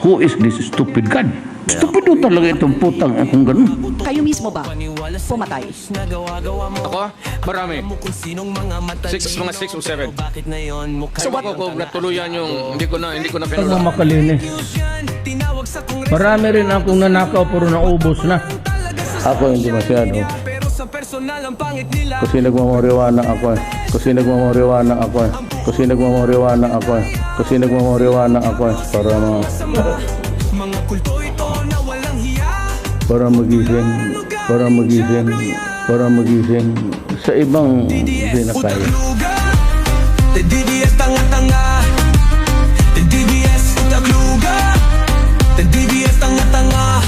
who is this stupid God? Stupid do talaga itong putang kung ganun. Kayo mismo ba pumatay? Ako? Marami. Mga 6 o 7. So what? Ako natuluyan yung hindi ko na Pag pinula. makalinis. Marami rin akong nanakaw pero naubos na. Ako hindi masyado. Kasi nagmamoriwana ako eh. Kasi nagmamoriwana ako eh. Kasi nagmamoriwana ako eh. Kasi nagmamoriwana ako eh. Para magising sa ibang pinakaya. DBS tanga-tanga, DBS utagluga, DBS tanga-tanga.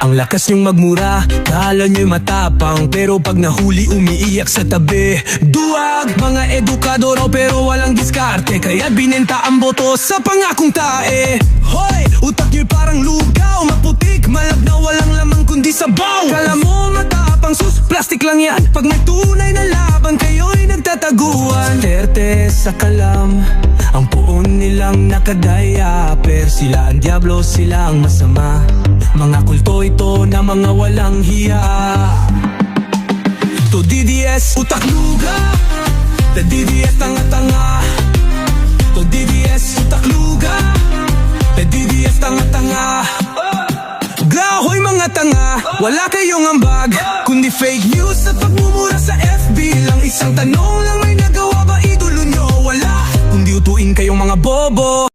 Ang lakas niyong magmura, kala niyo'y matapang, pero pag nahuli umiiyak sa tabi. Duwag, mga edukado raw pero walang diskarte, kaya binenta ang boto sa pangakong tae. Hoy, utak niyo'y parang lugaw, maputik, malab na walang laman kundi sabaw. Kala mo matapang, sus, plastic lang yan. Pag may tunay na laban, kayo'y nagtataguan. Terte sa kalam, ang puon nilang nakadaya, pero sila ang diablo, sila ang masama. Mga kulto ito na mga walang hiya. To DDS, utak luga, the DDS tanga-tanga. To DDS, utak luga, the DDS tanga-tanga. Grahoy mga tanga, wala kayong ambag, kundi fake news at pagmumura sa FB lang. Isang tanong lang, may nagawa ba idolo nyo? Wala, kundi utuin kayong mga bobo.